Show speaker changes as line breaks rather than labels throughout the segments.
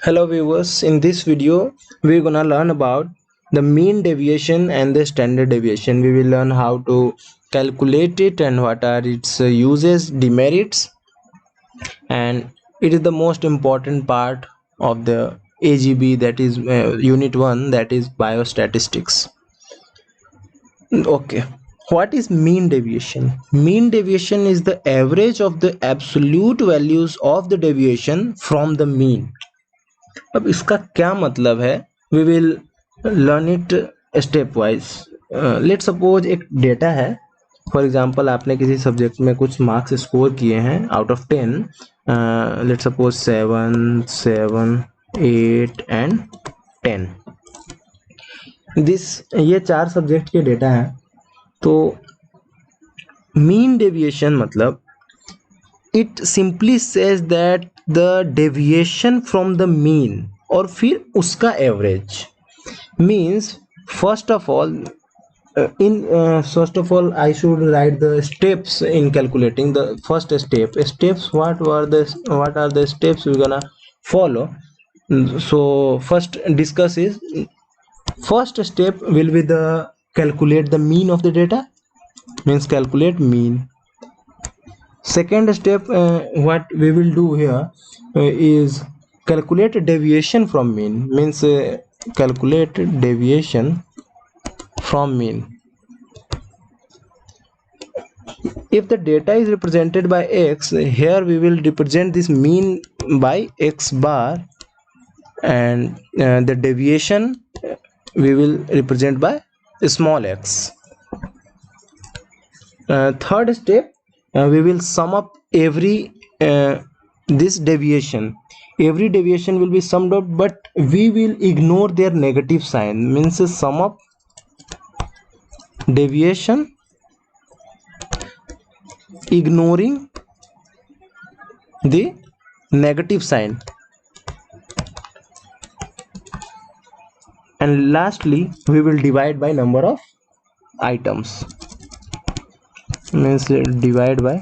Hello viewers, in this video we're gonna learn about the mean deviation and the standard deviation. We will learn how to calculate it and what are its uses, demerits, and it is the most important part of the AGB, that is unit 1, that is biostatistics. Okay, what is mean deviation? Mean deviation is the average of the absolute values of the deviation from the mean. अब इसका क्या मतलब है, we will learn it step wise. Let suppose एक data है. For example आपने किसी subject में कुछ मार्क्स स्कोर किए हैं आउट ऑफ 10. लेट सपोज 7, 7, 8 एंड 10. ये 4 सब्जेक्ट के डेटा है. तो मीन डेविएशन मतलब it simply says that the deviation from the mean और फिर उसका average. Means first of all I should write the steps in calculating the first steps. What are the steps we're gonna follow? So first discuss is, first step will be the calculate the mean of the data, means calculate mean. Second step, what we will do here is calculate deviation from mean, means calculate deviation from mean. If the data is represented by x, here we will represent this mean by x bar, and the deviation we will represent by small x. Third step, we will sum up every this deviation. Every deviation will be summed up, but we will ignore their negative sign, means sum up deviation ignoring the negative sign. And lastly we will divide by number of items, means divide by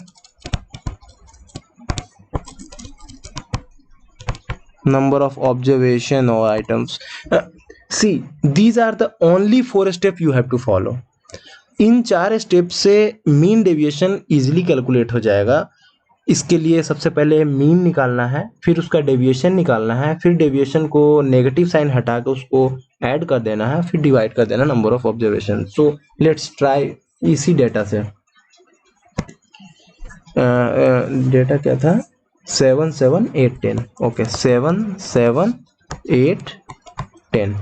number of observation or items. See, these are the only 4 steps you have to follow. In 4 step से mean deviation easily calculate हो जाएगा. इसके लिए सबसे पहले mean निकालना है, फिर उसका डेविएशन निकालना है, फिर डेविएशन को नेगेटिव साइन हटा के उसको ऐड कर देना है, फिर डिवाइड कर देना number of observation. So let's try इसी डेटा से. डेटा क्या था? 7, 7, 8, 10. Okay, 7, 7, 8, 10.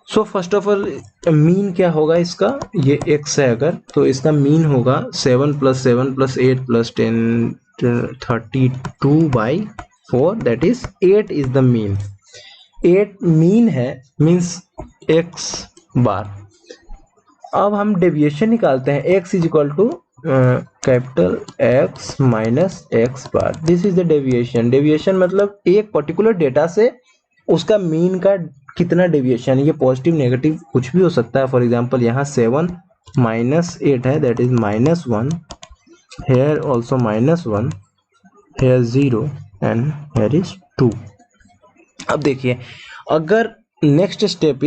So first of all mean क्या होगा इसका? ये x है अगर, तो इसका मीन होगा 7 + 7 + 8 + 10, 32/4, that is 8 is the mean. 8 mean है, मीन्स x बार. अब हम डेविएशन निकालते हैं. x = capital X minus x bar. This is the deviation. Deviation मतलब एक पर्टिकुलर डेटा से उसका मीन का कितना डेविएशन. ये पॉजिटिव नेगेटिव कुछ भी हो सकता है. फॉर एग्जांपल यहाँ 7 - 8 है, that is -1. Here also -1, here 0 and here is 2. अब देखिए, अगर next step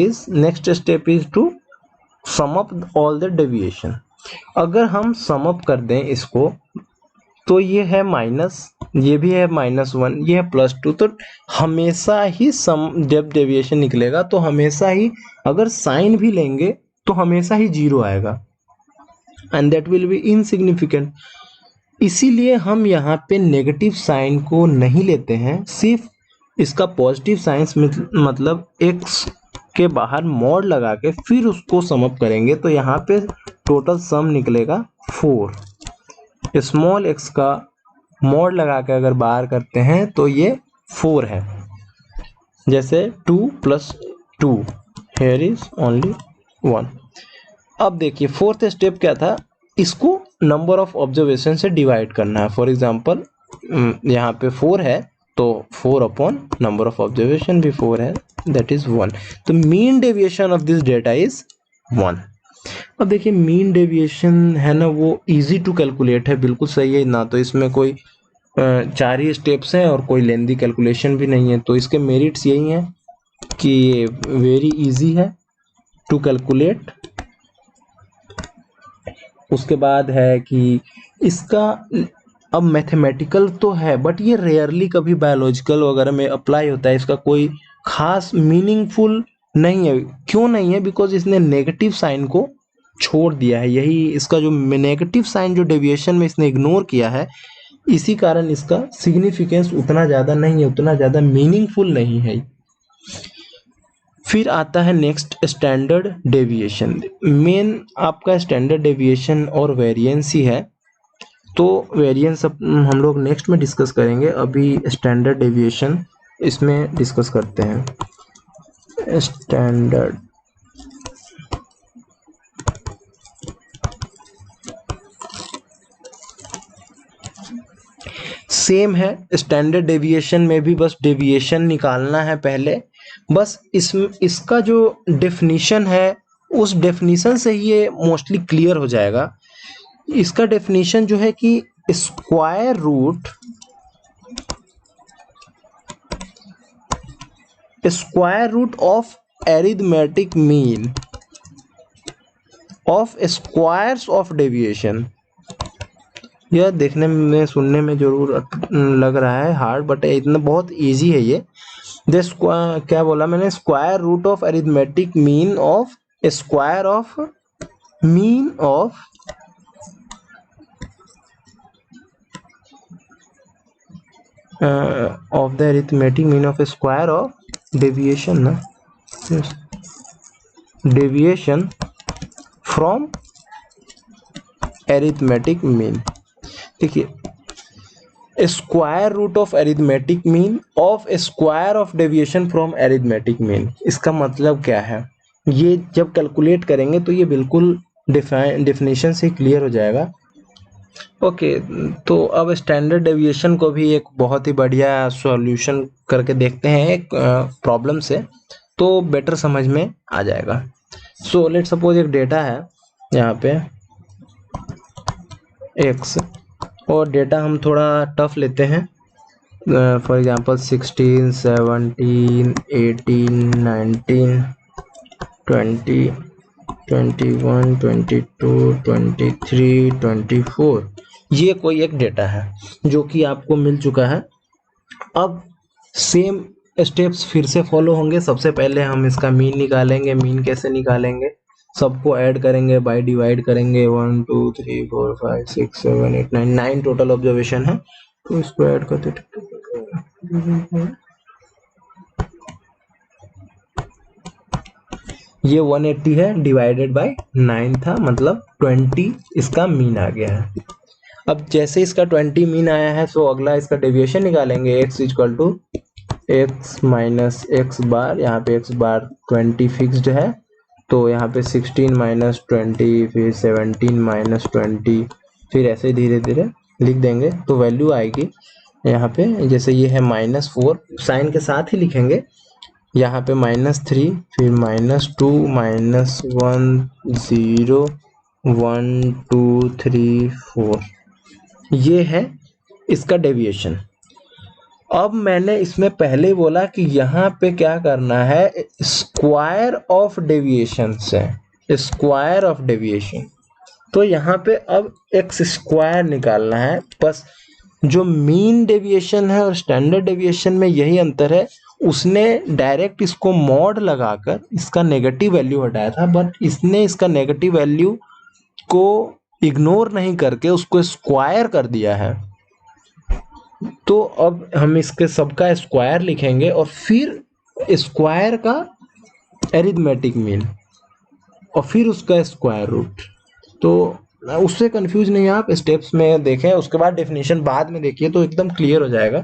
is to sum up all the deviation. अगर हम सम अप कर दें इसको, तो ये है माइनस, ये भी है -1, ये है +2. तो हमेशा ही सम जब डेविएशन निकलेगा तो हमेशा ही, अगर साइन भी लेंगे तो हमेशा ही 0 आएगा, and that will be insignificant. इसीलिए हम यहाँ पे नेगेटिव साइन को नहीं लेते हैं, सिर्फ इसका पॉजिटिव साइन, मतलब x के बाहर मॉड लगा के फिर उसको सम अप करेंगे. तो यहाँ पे टोटल सम निकलेगा 4. स्मॉल x का मॉड लगा के अगर बाहर करते हैं तो ये 4 है. जैसे 2 + 2, हेयर इज ओनली 1. अब देखिए फोर्थ स्टेप क्या था? इसको नंबर ऑफ ऑब्जर्वेशन से डिवाइड करना है. फॉर एग्जांपल यहाँ पे 4 है, तो 4 अपॉन नंबर ऑफ ऑब्जर्वेशन भी 4 है, दैट इज 1. तो mean deviation of this data is 1. अब देखिए, मीन डेविएशन है ना, वो इजी टू कैलकुलेट है, बिल्कुल सही है ना. तो इसमें कोई चार ही स्टेप्स हैं और कोई लेंदी कैलकुलेशन भी नहीं है, तो इसके मेरिट्स यही हैं कि ये वेरी इजी है टू कैलकुलेट। उसके बाद है कि इसका अब मैथमेटिकल तो है बट ये रेयरली कभी बायोलॉजिकल वगैरह में अप्लाई होता है, इसका कोई खास मीनिंगफुल नहीं है। क्यों नहीं है? बिकॉज इसने नेगेटिव साइन को छोड़ दिया है, यही इसका जो नेगेटिव साइन जो डेविएशन में इसने इग्नोर किया है, इसी कारण इसका सिग्निफिकेंस उतना ज़्यादा नहीं है, उतना ज़्यादा मीनिंगफुल नहीं है। फिर आता है नेक्स्ट स्टैंडर्ड डेविएशन। मेन आपका स्टैंडर्ड डेविएशन और वेरिएंस ही है, तो वेरिएंस हम लोग नेक्स्ट में डिस्कस करेंगे। अभी स्टैंडर्ड डेविएशन इसमें डिस्कस करते हैं। स्टैंडर्ड सेम है, स्टैंडर्ड डेविएशन में भी बस डेविएशन निकालना है पहले, बस इसका जो डेफिनीशन है उस डेफिनीशन से ही ये मोस्टली क्लियर हो जाएगा। इसका डेफिनीशन जो है कि square root of arithmetic mean of squares of deviation. यह देखने में सुनने में जरूर लग रहा है हार्ड, बट इतना बहुत इजी है ये। क्या बोला मैंने? Square root of arithmetic mean of square of mean of the arithmetic mean of square of deviation ना, डेविएशन फ्रॉम अरिथमेटिक मीन। देखिए, square root of arithmetic mean of square of deviation from arithmetic mean, इसका मतलब क्या है? ये जब calculate करेंगे तो ये बिल्कुल डेफिनेशन से क्लियर हो जाएगा। ओके, तो अब स्टैंडर्ड डेविएशन को भी एक बहुत ही बढ़िया सॉल्यूशन करके देखते हैं एक प्रॉब्लम से, तो बेटर समझ में आ जाएगा। सो लेट सपोज एक डेटा है यहाँ पे x, और डेटा हम थोड़ा टफ लेते हैं, फॉर एग्जांपल 16, 17, 18, 19, 20, 21, 22, 23, 24। ये कोई एक डेटा है जो कि आपको मिल चुका है। अब सेम स्टेप्स फिर से फॉलो होंगे। सबसे पहले हम इसका मीन निकालेंगे। मीन कैसे निकालेंगे? सबको ऐड करेंगे, बाय डिवाइड करेंगे। 1 2 3 4 5 6 7 8 9, 9 टोटल ऑब्जर्वेशन है, तो इसको ऐड करते ये 180 है, डिवाइडेड बाय 9 था, मतलब 20 इसका मीन आ गया है। अब जैसे इसका 20 मीन आया है, सो अगला इसका डेविएशन निकालेंगे। x equal to X minus X bar, यहाँ पे x बार 20 फिक्स्ड है, तो यहाँ पे 16 माइनस 20, फिर 17 माइनस 20, फिर ऐसे धीरे धीरे लिख देंगे तो वैल्यू आएगी यहाँ पे। जैसे ये है -4, साइन के साथ ही लिखेंगे। यहाँ पे -3, फिर -2, -1, 0, 1 2 3 4, ये है इसका डेविएशन। अब मैंने इसमें पहले बोला कि यहाँ पे क्या करना है, स्क्वायर ऑफ डेविएशन से, स्क्वायर ऑफ डेविएशन, तो यहाँ पे अब एक्स स्क्वायर निकालना है। बस जो मीन डेविएशन है और स्टैंडर्ड डेविएशन में यही अंतर है, उसने डायरेक्ट इसको मॉड लगाकर इसका नेगेटिव वैल्यू हटाया था, बट इसने इसका नेगेटिव वैल्यू को इग्नोर नहीं करके उसको स्क्वायर कर दिया है। तो अब हम इसके सबका स्क्वायर लिखेंगे और फिर स्क्वायर का एरिथमेटिक मीन और फिर उसका स्क्वायर रूट। तो उससे कंफ्यूज नहीं आप स्टेप्स में देखें, उसके बाद डेफिनेशन बाद में देखिए तो एकदम क्लियर हो जाएगा।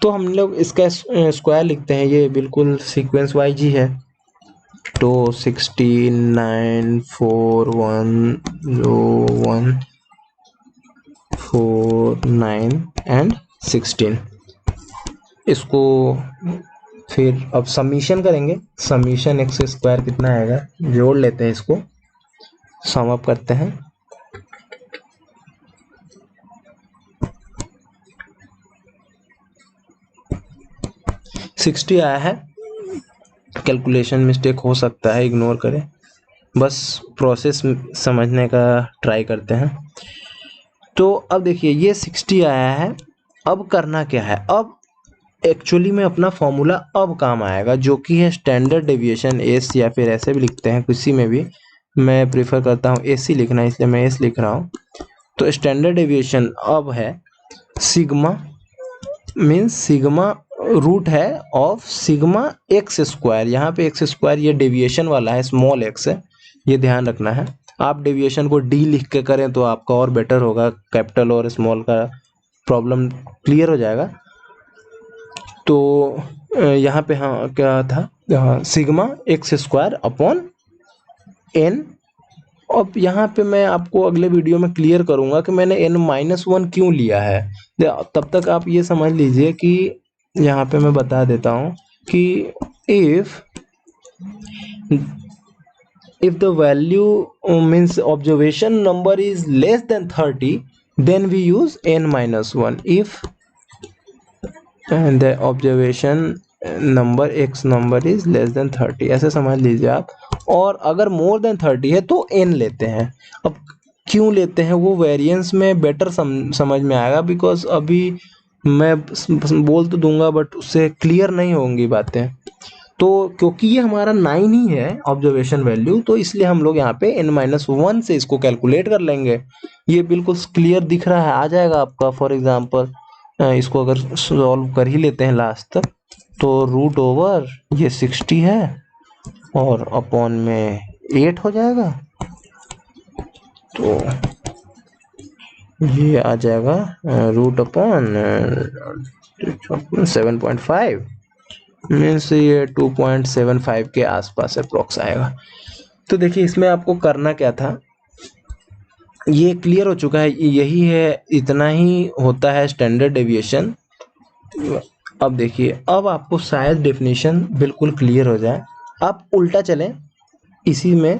तो हम लोग इसका स्क्वायर लिखते हैं, ये बिल्कुल सीक्वेंस वाइज ही है। तो 16, 9, 4, 1, 0, 1, 4, 9 एंड 16। इसको फिर अब समीशन करेंगे। समीशन एक्स स्क्वायर कितना आएगा, जोड़ लेते हैं, इसको सम अप करते हैं। 60 आया है, कैलकुलेशन मिस्टेक हो सकता है, इग्नोर करें, बस प्रोसेस समझने का ट्राई करते हैं। तो अब देखिए ये 60 आया है, अब करना क्या है, अब एक्चुअली में अपना फॉर्मूला अब काम आएगा जो कि है स्टैंडर्ड डेविएशन एस, या फिर ऐसे भी लिखते हैं किसी में भी, मैं प्रीफर करता हूँ एस ही लिखना, इसलिए मैं एस लिख रहा हूँ। तो स्टैंडर्ड डेविएशन अब है सिग्मा, मीन्स सिग्मा रूट है ऑफ सिग्मा एक्स स्क्वायर, यहाँ पे एक्स स्क्वायर ये डेविएशन वाला है, स्मॉल एक्स है, ये ध्यान रखना है। आप डेविएशन को डी लिख के करें तो आपका और बेटर होगा, कैपिटल और स्मॉल का प्रॉब्लम क्लियर हो जाएगा। तो यहाँ पे हाँ क्या था, sigma x square upon N. अब यहाँ पे मैं आपको अगले वीडियो में क्लियर करूंगा कि मैंने n-1 क्यों लिया है। तब तक आप ये समझ लीजिए कि यहाँ पे मैं बता देता हूँ कि if the value means observation number is less than 30, then we use n-1. If the observation number x number is less than 30, ऐसे समझ लीजिए आप। और अगर मोर देन 30 है तो n लेते हैं। अब क्यों लेते हैं वो वेरिएंस में बेटर समझ में आएगा, बिकॉज अभी मैं बोल तो दूंगा बट उससे क्लियर नहीं होंगी बातें। तो क्योंकि ये हमारा 9 ही है ऑब्जर्वेशन वैल्यू, तो इसलिए हम लोग यहाँ पे n-1 से इसको कैलकुलेट कर लेंगे। ये बिल्कुल क्लियर दिख रहा है, आ जाएगा आपका। फॉर एग्जांपल इसको अगर सॉल्व कर ही लेते हैं लास्ट तक, तो रूट ओवर ये 60 है और अपॉन में 8 हो जाएगा, तो ये आ जाएगा रूट अपॉन 7.5, मीन्स ये 2.75 के आसपास अप्रोक्स आएगा। तो देखिए इसमें आपको करना क्या था, ये क्लियर हो चुका है, यही है, इतना ही होता है स्टैंडर्ड डेविएशन। अब देखिए अब आपको शायद डेफिनेशन बिल्कुल क्लियर हो जाए। आप उल्टा चलें, इसी में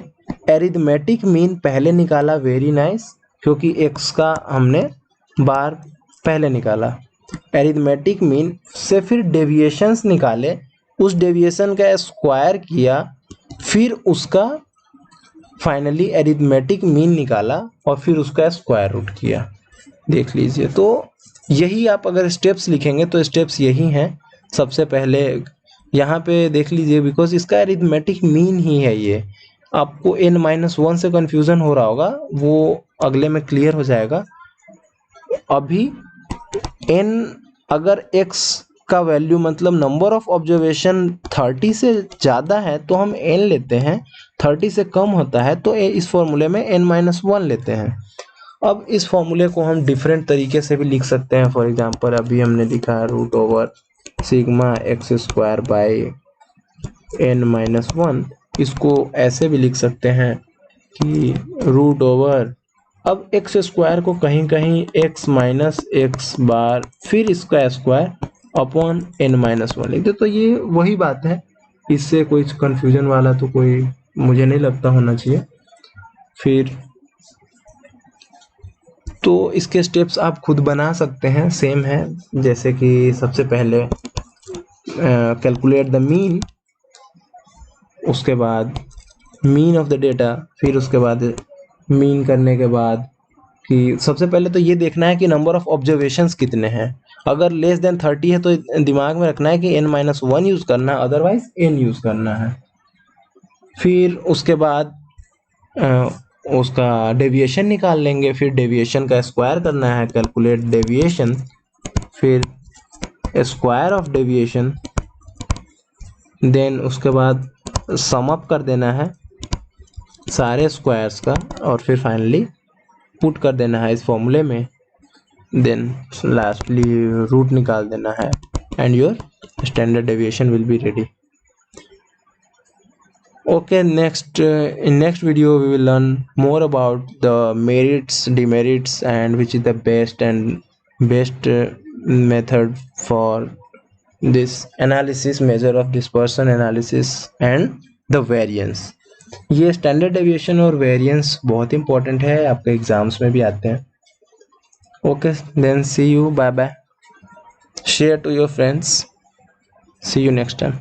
एरिथमेटिक मीन पहले निकाला, वेरी नाइस, क्योंकि x का हमने बार पहले निकाला। एरिथमेटिक मीन से फिर डेविएशंस निकाले, उस डेविएशन का स्क्वायर किया, फिर उसका फाइनली एरिथमेटिक मीन निकाला और फिर उसका स्क्वायर रूट किया। देख लीजिए, तो यही आप अगर स्टेप्स लिखेंगे तो स्टेप्स यही हैं। सबसे पहले यहाँ पे देख लीजिए, बिकॉज इसका एरिथमेटिक मीन ही है ये। आपको n-1 से कंफ्यूजन हो रहा होगा, वो अगले में क्लियर हो जाएगा। अभी n अगर x का वैल्यू मतलब नंबर ऑफ ऑब्जर्वेशन 30 से ज़्यादा है तो हम n लेते हैं, 30 से कम होता है तो इस फॉर्मूले में n-1 लेते हैं। अब इस फॉर्मूले को हम डिफरेंट तरीके से भी लिख सकते हैं। फॉर एग्जांपल अभी हमने लिखा है root over sigma x square by n-1, इसको ऐसे भी लिख सकते हैं कि रूट ओवर, अब एक्स स्क्वायर को कहीं कहीं x माइनस एक्स बार फिर इसका स्क्वायर अपॉन n-1 लिख दो। तो ये वही बात है, इससे कोई कंफ्यूजन वाला तो कोई मुझे नहीं लगता होना चाहिए। फिर तो इसके स्टेप्स आप खुद बना सकते हैं, सेम है, जैसे कि सबसे पहले कैलकुलेट द मीन, उसके बाद मीन ऑफ द डेटा, फिर उसके बाद मीन करने के बाद कि सबसे पहले तो ये देखना है कि नंबर ऑफ ऑब्जर्वेशंस कितने हैं। अगर लेस देन 30 है तो दिमाग में रखना है कि n-1 यूज़ करना है, अदरवाइज n यूज़ करना है। फिर उसके बाद उसका डेविएशन निकाल लेंगे, फिर डेविएशन का स्क्वायर करना है, कैलकुलेट डेविएशन, फिर स्क्वायर ऑफ डेविएशन, देन उसके बाद सम अप कर देना है सारे स्क्वायर्स का, और फिर फाइनली पुट कर देना है इस फॉर्मूले में, देन लास्टली रूट निकाल देना है, and your standard deviation will be ready. Okay, in next video we will learn more about the merits, demerits, and which is the best method for this analysis, measure of dispersion analysis and the variance। ये standard deviation और variance बहुत important है, आपके exams में भी आते हैं। Okay, then see you, bye bye, share to your friends. See you next time.